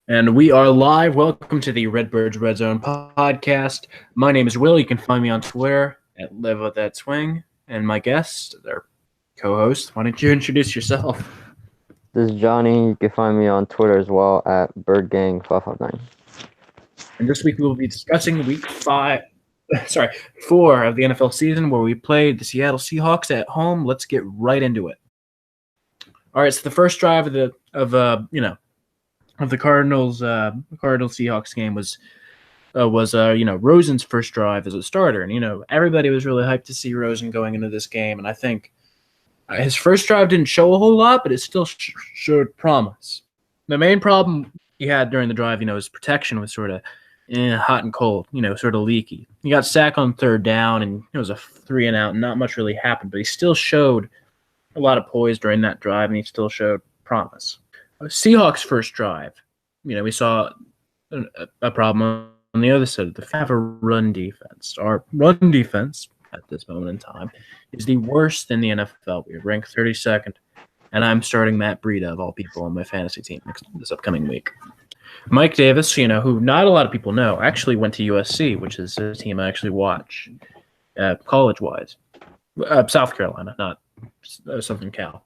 And we are live. Welcome to the Redbird Redzone podcast. My name is Will. You can find me on Twitter at Live With That Swing. And my guest, their co-host, why don't you introduce yourself? This is Johnny. You can find me on Twitter as well at BirdGang559. And this week we will be discussing four of the NFL season, where we played the Seattle Seahawks at home. Let's get right into it. All right, so the first drive of the Cardinals Seahawks game was Rosen's first drive as a starter, and everybody was really hyped to see Rosen going into this game, and I think his first drive didn't show a whole lot, but it still showed promise. The main problem he had during the drive, his protection was sort of hot and cold, sort of leaky. He got sacked on third down, and it was a 3-and-out, and not much really happened, but he still showed a lot of poise during that drive, and he still showed promise. Seahawks' first drive, we saw a problem on the other side of the have a run defense. Our run defense at this moment in time is the worst in the NFL. We're ranked 32nd, and I'm starting Matt Breida of all people on my fantasy team this upcoming week. Mike Davis, who not a lot of people know, actually went to USC, which is a team I actually watch college-wise. South Carolina, not Southern Cal.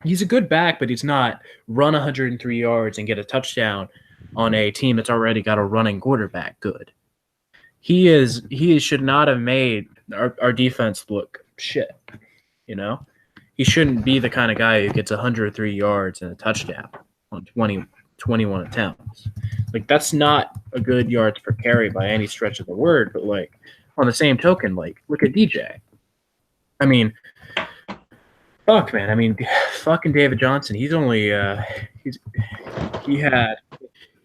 He's a good back, but he's not run 103 yards and get a touchdown on a team that's already got a running quarterback good. He should not have made our defense look shit, He shouldn't be the kind of guy who gets 103 yards and a touchdown on 21 attempts. Like, that's not a good yards per carry by any stretch of the word, but, on the same token, look at DJ. I mean, fuck, man. Fucking David Johnson. He's only he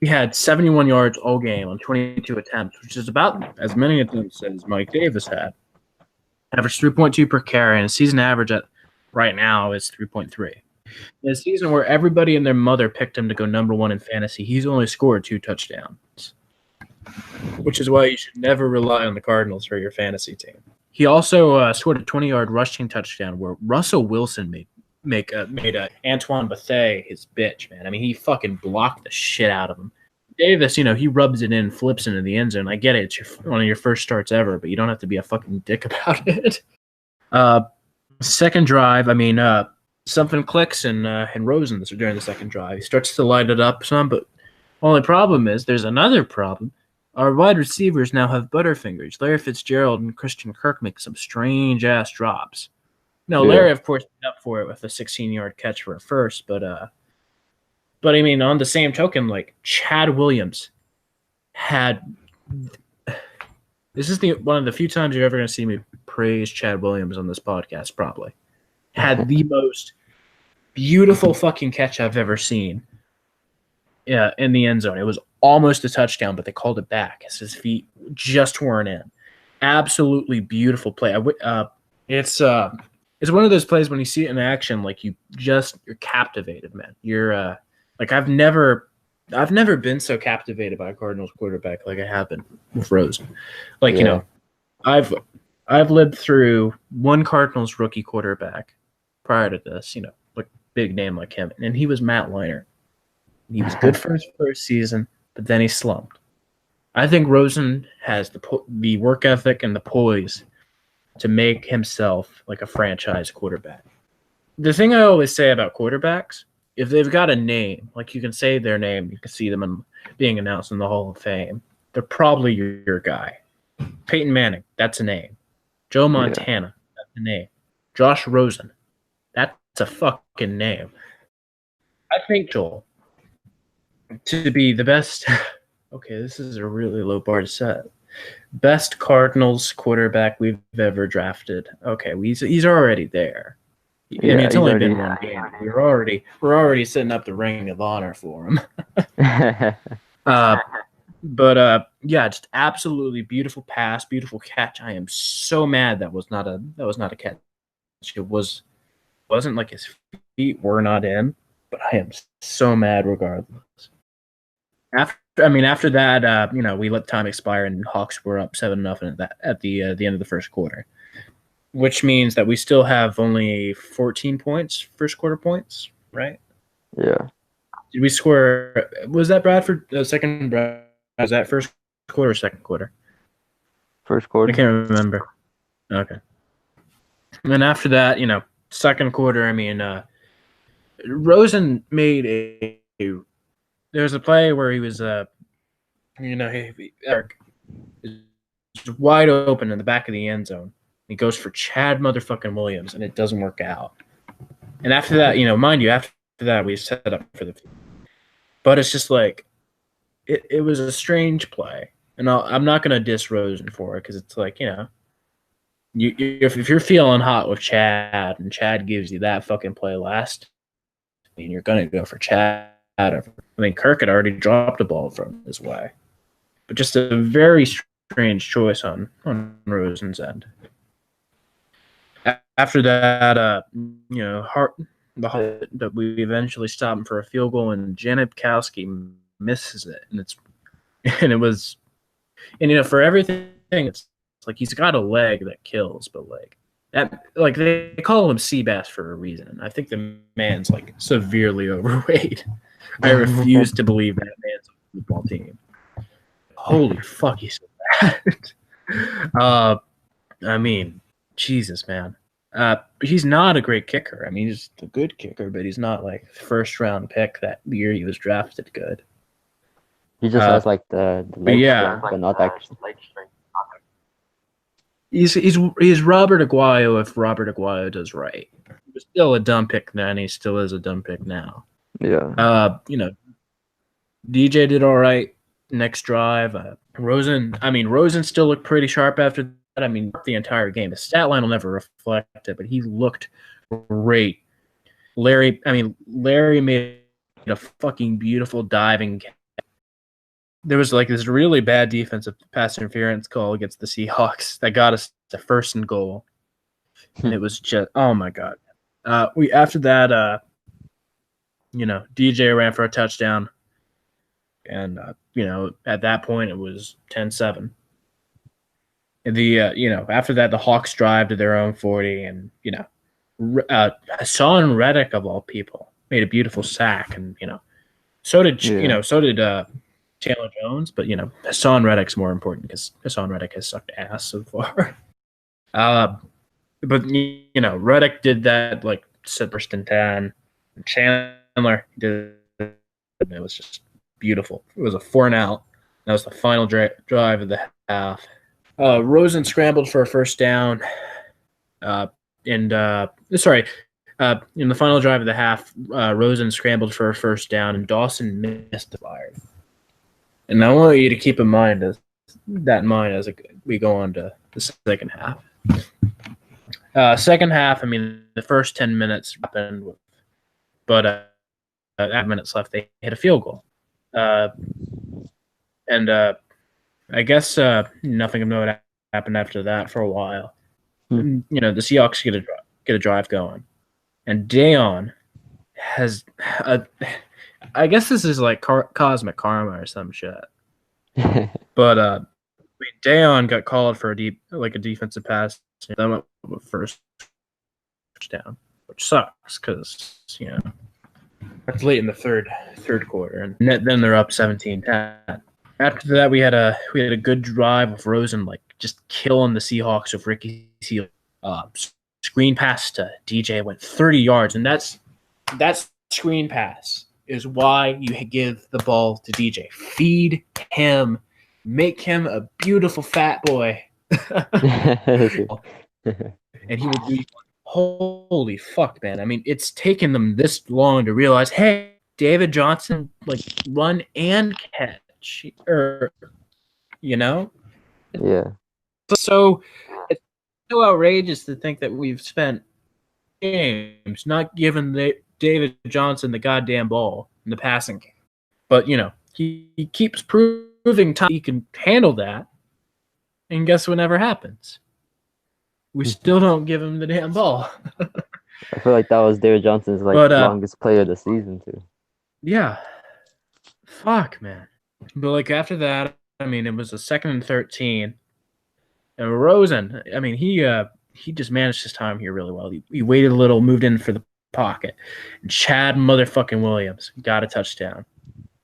had 71 yards all game on 22 attempts, which is about as many attempts as Mike Davis had. Averaged 3.2 per carry, and his season average at right now is 3.3. In a season where everybody and their mother picked him to go number one in fantasy, he's only scored 2 touchdowns, which is why you should never rely on the Cardinals for your fantasy team. He also scored a 20-yard rushing touchdown where Russell Wilson made Antoine Bethea his bitch, man. He fucking blocked the shit out of him. Davis, he rubs it in, flips into the end zone. I get it. It's one of your first starts ever, but you don't have to be a fucking dick about it. Second drive, something clicks in Rosen during the second drive. He starts to light it up some, but only problem is there's another problem. Our wide receivers now have butterfingers. Larry Fitzgerald and Christian Kirk make some strange-ass drops. No, Yeah. Larry, of course, made up for it with a 16-yard catch for a first, but on the same token, Chad Williams had – this is one of the few times you're ever going to see me praise Chad Williams on this podcast, probably. Had the most beautiful fucking catch I've ever seen in the end zone. It was almost a touchdown, but they called it back as his feet just weren't in. Absolutely beautiful play. It's one of those plays when you see it in action, you're captivated, man. You're I've never been so captivated by a Cardinals quarterback like I have been with Rosen. I've lived through one Cardinals rookie quarterback prior to this, big name like him, and he was Matt Leinart. He was good for his first season, but then he slumped. I think Rosen has the work ethic and the poise to make himself like a franchise quarterback. The thing I always say about quarterbacks, if they've got a name, you can say their name, you can see them being announced in the Hall of Fame, they're probably your guy. Peyton Manning, that's a name. Joe Montana, that's a name. Josh Rosen, that's a fucking name. I think Joel, to be the best, okay, this is a really low bar to set. Best Cardinals quarterback we've ever drafted. Okay, he's already there. It's only been one game. We're already setting up the ring of honor for him. Just absolutely beautiful pass, beautiful catch. I am so mad that was not a catch. Wasn't like his feet were not in, but I am so mad regardless. After that, we let time expire and Hawks were up 7-0 at the end of the first quarter, which means that we still have only 14 points, first quarter points, right? Yeah. Did we score? Was that Bradford second? Was that first quarter or second quarter? First quarter. I can't remember. Okay. And then after that, second quarter. I mean, Rosen made a. There was a play where he was, Eric is wide open in the back of the end zone. He goes for Chad motherfucking Williams, and it doesn't work out. And after that, mind you, after that we set up for the. But it's just like, it was a strange play, and I'm not gonna diss Rosen for it because it's like if you're feeling hot with Chad and Chad gives you that fucking play last, I mean, you're gonna go for Chad. I mean, Kirk had already dropped a ball from his way, but just a very strange choice on Rosen's end. After that, that we eventually stopped him for a field goal, and Janikowski misses it, for everything, it's like he's got a leg that kills, but they call him Seabass for a reason. I think the man's like severely overweight. I refuse to believe that man's on a football team. Holy fuck, he's so bad. I mean, Jesus, man. He's not a great kicker. I mean, he's a good kicker, but he's not like first round pick that year he was drafted good. He just has like the leg strength, but not that. He's Robert Aguayo if Robert Aguayo does right. He was still a dumb pick then. He still is a dumb pick now. Yeah. DJ did all right next drive. Rosen still looked pretty sharp after that. I mean, the entire game. The stat line will never reflect it, but he looked great. Larry made a fucking beautiful diving catch. There was like this really bad defensive pass interference call against the Seahawks that got us to 1st and goal. And it was just, oh my God. After that, DJ ran for a touchdown. And, at that point it was 10-7. After that, the Hawks drive to their own 40, and Hassan Reddick of all people made a beautiful sack, and so did Chandler Jones, but Hassan Reddick's more important because Hassan Reddick has sucked ass so far. But Reddick did that like first and 10. Chandler did it. It was just beautiful. It was a 4-and-out. That was the final drive of the half. Rosen scrambled for a first down. In the final drive of the half, Rosen scrambled for a first down, and Dawson missed the fire. And I want you to keep in mind as we go on to the second half. Second half, the first 10 minutes happened, but at minutes left, they hit a field goal. I guess nothing of note happened after that for a while. The Seahawks get a drive going, and Dayon has I guess this is like cosmic karma or some shit. But Dayon got called for a defensive pass. Then went with first touchdown, which sucks because it's late in the third quarter, and then they're up 17-10. After that, we had a good drive of Rosen just killing the Seahawks with Ricky Seal. Screen pass to DJ went 30 yards, and that's screen pass is why you give the ball to DJ. Feed him, make him a beautiful fat boy, and he will be. Holy fuck, man! It's taken them this long to realize, hey, David Johnson run and catch. Yeah. So it's so outrageous to think that we've spent games not giving David Johnson the goddamn ball in the passing game. But he keeps proving time he can handle that. And guess what never happens? We still don't give him the damn ball. I feel like that was David Johnson's longest play of the season too. Yeah. Fuck, man. But after that, it was a 2nd and 13, and Rosen, he just managed his time here really well. He waited a little, moved in for the pocket. And Chad motherfucking Williams got a touchdown.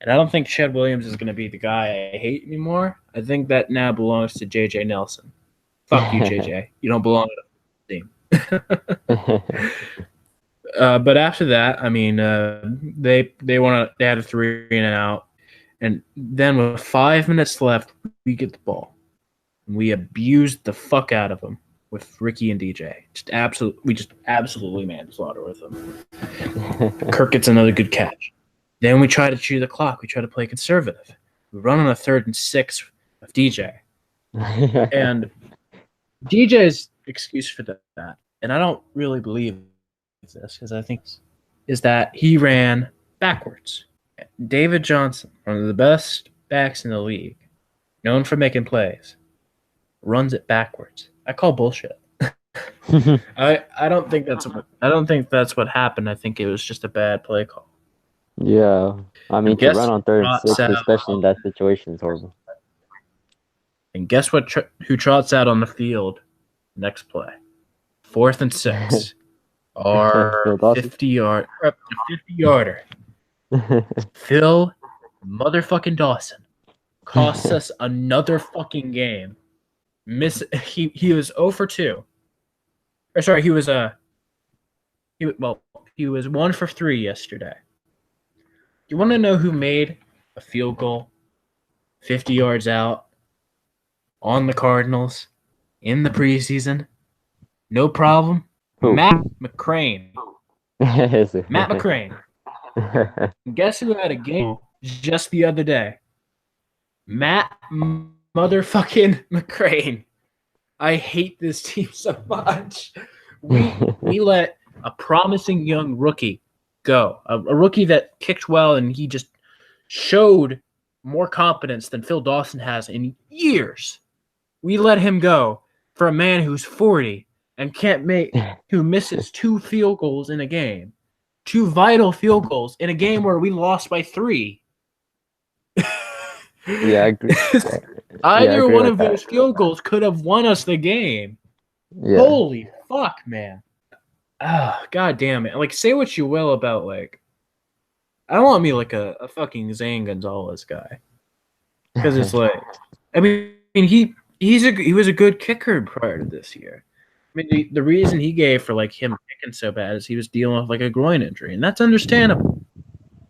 And I don't think Chad Williams is going to be the guy I hate anymore. I think that now belongs to J.J. Nelson. Fuck you, J.J. You don't belong on the team. But after that, I mean, they had a 3-and-out, and then with 5 minutes left, we get the ball, and we abused the fuck out of them with Ricky and DJ. We just absolutely manslaughter with them. Kirk gets another good catch. Then we try to chew the clock. We try to play conservative. We run on a 3rd and 6 of DJ, and DJ's excuse for that, and I don't really believe this because I think is that he ran backwards. David Johnson, one of the best backs in the league, known for making plays, runs it backwards. I call bullshit. I don't think that's what happened. I think it was just a bad play call. Yeah, I mean, to run on 3rd and 6, especially in that situation, is horrible. And guess what? Who trots out on the field next play? 4th and 6. Our 50-yarder. Phil motherfucking Dawson costs us another fucking game. He was 0 for 2. Or sorry, he was 1 for 3 yesterday. You want to know who made a field goal 50 yards out on the Cardinals in the preseason? No problem. Who? Matt McCrane. Matt McCrane. Guess who had a game just the other day? Matt motherfucking McCrane. I hate this team so much. We let a promising young rookie go. A rookie that kicked well, and he just showed more competence than Phil Dawson has in years. We let him go for a man who's 40 and who misses 2 field goals in a game. 2 vital field goals in a game where we lost by 3. Yeah, I agree. Either one of those field goals could have won us the game. Yeah. Holy fuck, man. Oh, god damn it. Like, say what you will about, like, I want me like a fucking Zane Gonzalez guy. Because it's like, I mean, he was a good kicker prior to this year. I mean, the reason he gave for like him kicking so bad is he was dealing with like a groin injury, and that's understandable.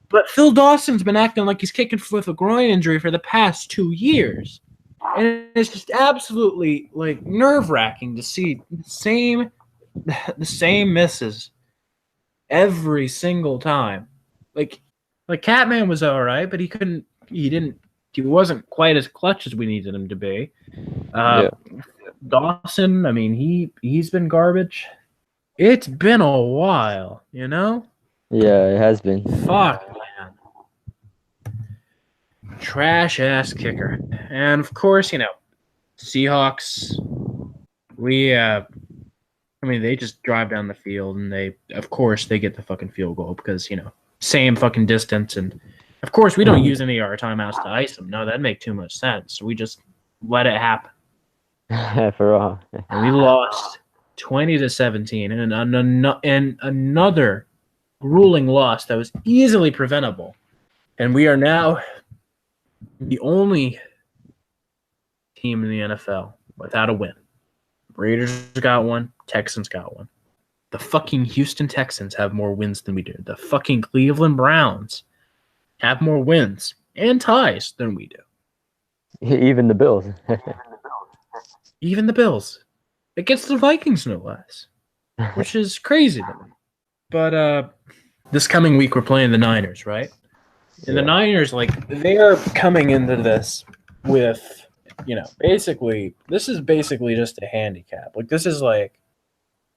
But Phil Dawson's been acting like he's kicking with a groin injury for the past 2 years, and it's just absolutely like nerve-wracking to see the same misses every single time. Like Catman was all right, but he wasn't quite as clutch as we needed him to be. Yeah. Dawson, I mean, he's been garbage. It's been a while, you know? Yeah, it has been. Fuck, man. Trash ass kicker. And of course, you know, Seahawks, they just drive down the field and they get the fucking field goal because, you know, same fucking distance, and of course we don't use any of our timeouts to ice them. No, that'd make too much sense. So we just let it happen. For all. And we lost 20-17 and another grueling loss that was easily preventable. And we are now the only team in the NFL without a win. Raiders got one, Texans got one. The fucking Houston Texans have more wins than we do. The fucking Cleveland Browns have more wins and ties than we do. Even the Bills. Even the Bills. Against the Vikings, no less. Which is crazy to me. But this coming week, we're playing the Niners, right? And the Niners, like, they are coming into this with, you know, this is basically just a handicap. Like, this is like,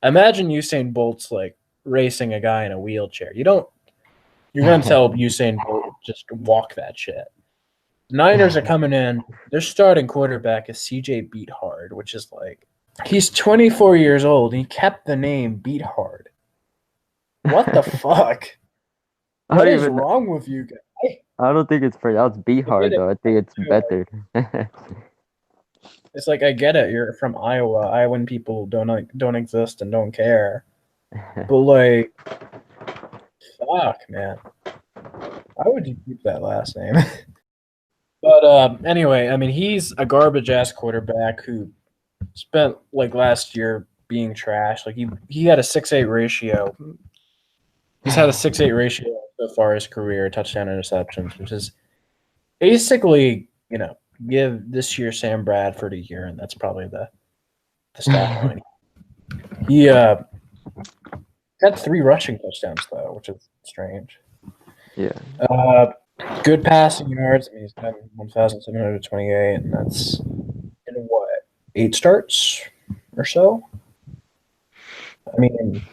imagine Usain Bolt's, like, racing a guy in a wheelchair. You're going to tell Usain Bolt just walk that shit. Niners are coming in. Their starting quarterback is CJ Beathard, which is like, he's 24 years old. He kept the name Beathard. What the fuck? What is wrong with you guys? I don't think it's pronounced Beathard, though. I think it's better. It's like, I get it. You're from Iowa. Iowan people don't exist and don't care. But, like, Fuck, man. Why would you keep that last name? But anyway, I mean, he's a garbage ass quarterback who spent like last year being trash. Like he had a 6.8 ratio. He's had a 6.8 ratio so far his career, touchdown interceptions, which is basically, give this year Sam Bradford a year, and that's probably the stat line. He had 3 rushing touchdowns though, which is strange. Yeah. Good passing yards. I mean, he's got 1,728, and that's in what 8 starts or so. I mean,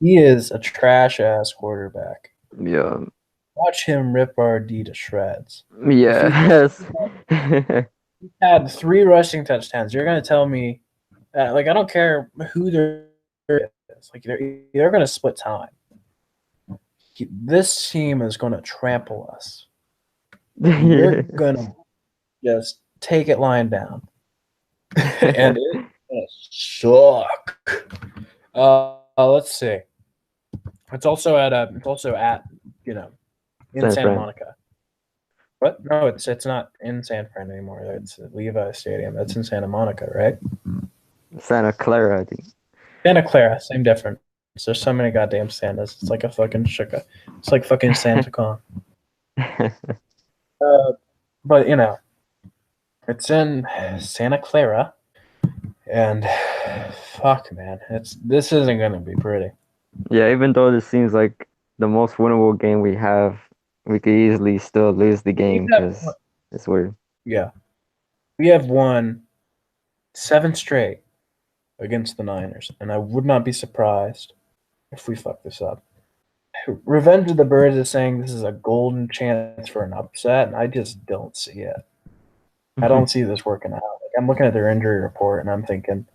he is a trash ass quarterback. Yeah. Watch him rip our D to shreds. Yes. He had 3 rushing touchdowns. You're gonna tell me, like, I don't care who they're like, they're gonna split time. This team is gonna trample us. We're gonna just take it lying down, and it's gonna suck. Let's see. It's also at in Santa Monica. What? No, it's not in San Fran anymore. It's at Levi Stadium. That's in Santa Monica, right? Santa Clara, I think. Santa Clara, same difference. There's so many goddamn Santas. It's like a fucking shika. It's like fucking SantaCon. But it's in Santa Clara, and fuck, man, this isn't gonna be pretty. Yeah, even though this seems like the most winnable game we have, we could easily still lose the game because it's weird. Yeah, we have won 7 straight against the Niners, and I would not be surprised if we fuck this up. Revenge of the Birds is saying this is a golden chance for an upset, and I just don't see it. I don't see this working out. Like, I'm looking at their injury report, and I'm thinking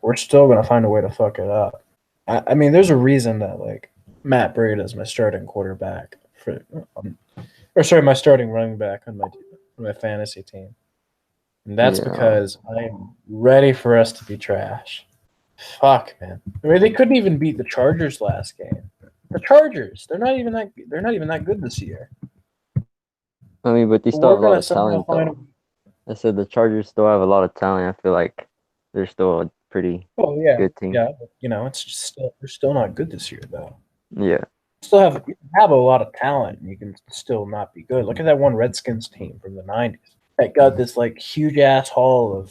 we're still going to find a way to fuck it up. I mean, there's a reason that like Matt Breida is my starting quarterback my starting running back on my fantasy team, and that's because I'm ready for us to be trash. Fuck, man. I mean, they couldn't even beat the Chargers last game. The Chargers, they're not even that good this year. I mean, but they still have a lot of talent, though. I said the Chargers still have a lot of talent. I feel like they're still a pretty good team. Yeah, but, it's just they're still not good this year, though. Yeah. Still have a lot of talent, and you can still not be good. Look at that one Redskins team from the 90s that got this like huge ass haul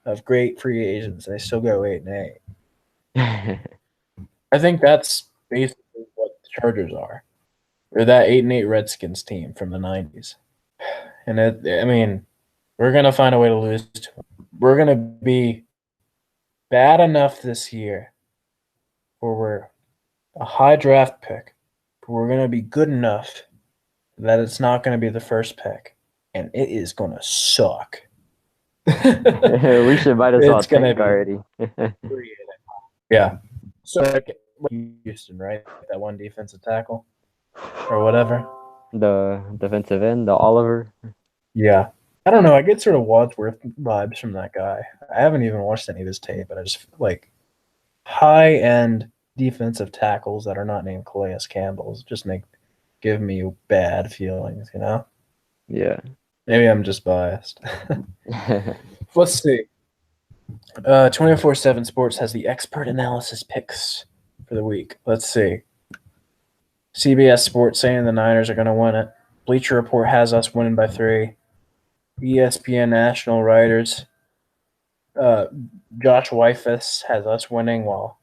of great free agents, and they still go 8-8. I think that's basically what the Chargers are. They're that 8-8 Redskins team from the 90s. And we're going to find a way to lose. We're going to be bad enough this year where we're a high draft pick, but we're going to be good enough that it's not going to be the first pick, and it is going to suck. We should might as well tank already. Yeah. So Houston, right? That one defensive tackle or whatever. The defensive end, the Oliver. Yeah. I don't know. I get sort of Wadsworth vibes from that guy. I haven't even watched any of his tape, but I just like high-end defensive tackles that are not named Calais Campbell's just give me bad feelings, Yeah. Maybe I'm just biased. Let's see. 24/7 Sports has the expert analysis picks for the week. Let's see. CBS Sports saying the Niners are going to win it. Bleacher Report has us winning by 3. ESPN national writers, Josh Weifus has us winning, while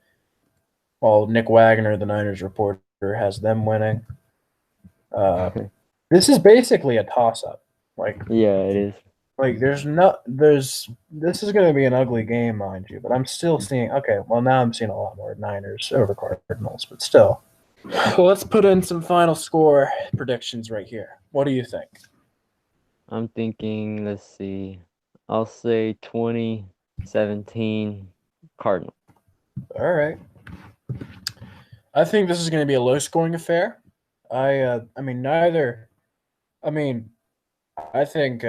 Nick Wagner, the Niners reporter, has them winning. This is basically a toss-up. Yeah, it is. This is going to be an ugly game, mind you, but I'm still seeing. Okay, well now I'm seeing a lot more Niners over Cardinals, but still. Well, let's put in some final score predictions right here. What do you think? I'm thinking, let's see. I'll say 20-17 Cardinals. All right. I think this is going to be a low-scoring affair. I think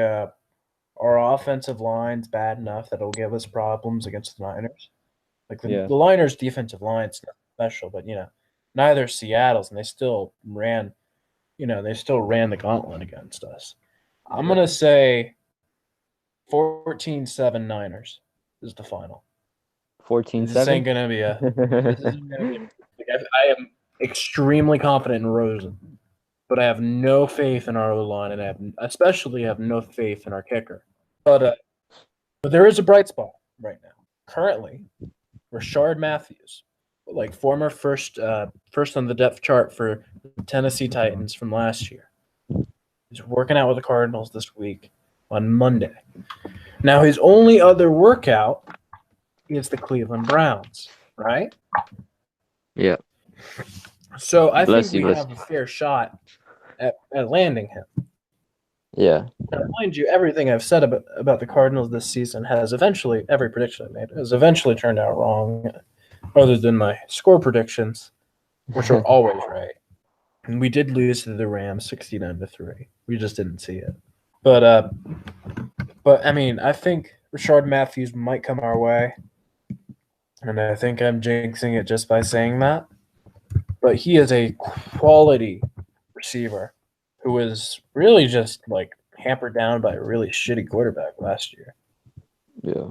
our offensive line's bad enough that it'll give us problems against the Niners. The Niners' defensive line's not special, but neither Seattle's, and they still ran the gauntlet against us. I'm going to say 14-7 Niners is the final. 14-7? This ain't going to be I am extremely confident in Rosen, but I have no faith in our O-line, and I especially have no faith in our kicker. But there is a bright spot right now. Currently, Rashard Matthews, like former first on the depth chart for the Tennessee Titans from last year, he's working out with the Cardinals this week on Monday. Now, his only other workout is the Cleveland Browns, right? Yeah. So I think we have a fair shot at landing him. Yeah. Now, mind you, everything I've said about the Cardinals this season every prediction I made has eventually turned out wrong, other than my score predictions, which are always right. And we did lose to the Rams 69-3. We just didn't see it. But I mean, I think Rashard Matthews might come our way. And I think I'm jinxing it just by saying that. But he is a quality receiver who was really just like hampered down by a really shitty quarterback last year. Yeah.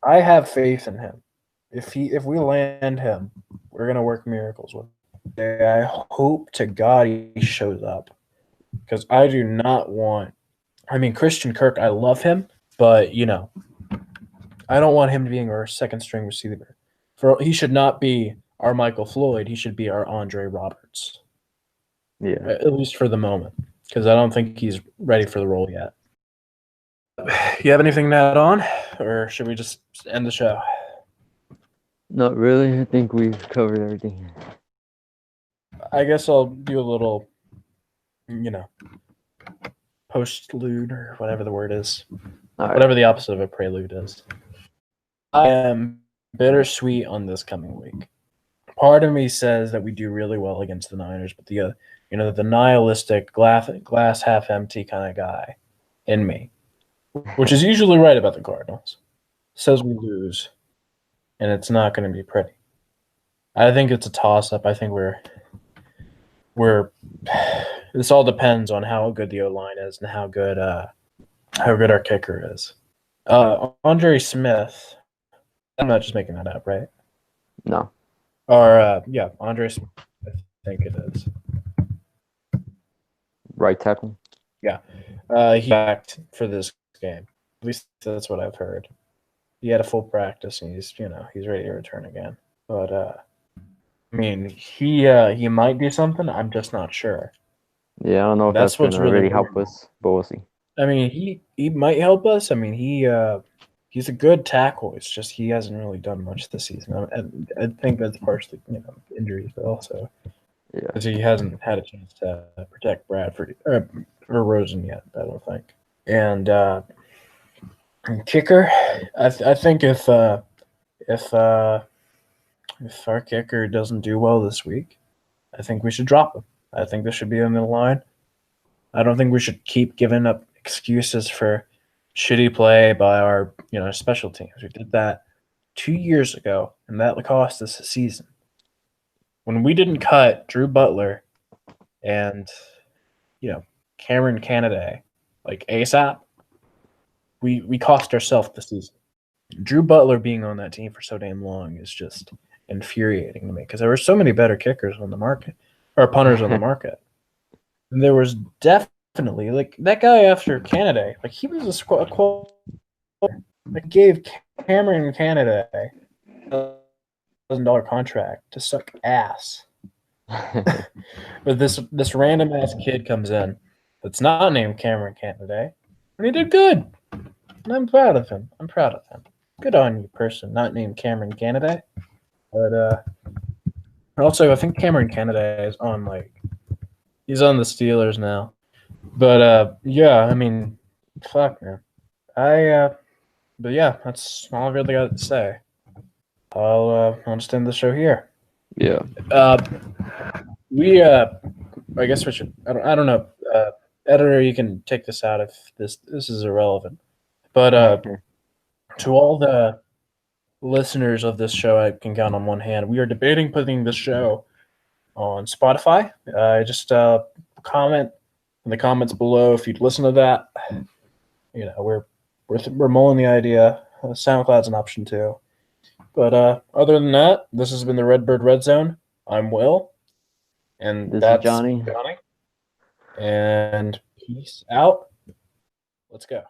I have faith in him. If we land him, we're gonna work miracles with him. I hope to God he shows up, because I do not want. I mean, Christian Kirk, I love him, but I don't want him being our second string receiver. He should not be our Michael Floyd. He should be our Andre Roberts. Yeah. At least for the moment, because I don't think he's ready for the role yet. You have anything to add on, or should we just end the show? Not really. I think we've covered everything. I guess I'll do a little, postlude, or whatever the word is. Whatever the opposite of a prelude is. I am bittersweet on this coming week. Part of me says that we do really well against the Niners, but the nihilistic glass half empty kind of guy in me, which is usually right about the Cardinals, says we lose, and it's not going to be pretty. I think it's a toss-up. I think this all depends on how good the O-line is and how good our kicker is. Andre Smith, I'm not just making that up, right? No. Or Andre Smith, I think it is. Right tackle? Yeah. He backed for this game. At least that's what I've heard. He had a full practice, and he's ready to return again. But I mean, he might do something. I'm just not sure. Yeah, I don't know if that's going to really help us, but we'll see. I mean, he might help us. I mean, he's a good tackle. It's just he hasn't really done much this season. I think that's partially injuries, but also because he hasn't had a chance to protect Bradford or Rosen yet. I don't think. And kicker, I think if our kicker doesn't do well this week, I think we should drop him. I think this should be on the line. I don't think we should keep giving up excuses for shitty play by our special teams. We did that 2 years ago, and that cost us a season. When we didn't cut Drew Butler and Cameron Canaday like ASAP, we cost ourselves the season. Drew Butler being on that team for so damn long is just infuriating to me, because there were so many better kickers on the market, or punters on the market. And there was definitely like that guy after Canaday, like he was a like gave Cameron Canaday $1,000 contract to suck ass. But this random ass kid comes in that's not named Cameron Canaday, and he did good. And I'm proud of him. Good on you, person not named Cameron Canaday. But also, I think Cameron Canaday is on he's on the Steelers now. But yeah, I mean, fuck, man. But yeah, that's all I really got to say. I'll just end the show here. Yeah. I guess we should. I don't know. Editor, you can take this out if this is irrelevant. But to all the listeners of this show, I can count on one hand. We are debating putting this show on Spotify. Just comment in the comments below if you'd listen to that. You know, we're mulling the idea. SoundCloud's an option too. But other than that, this has been the Redbird Redzone. I'm Will, and This is that's Johnny. Johnny. And peace out. Let's go.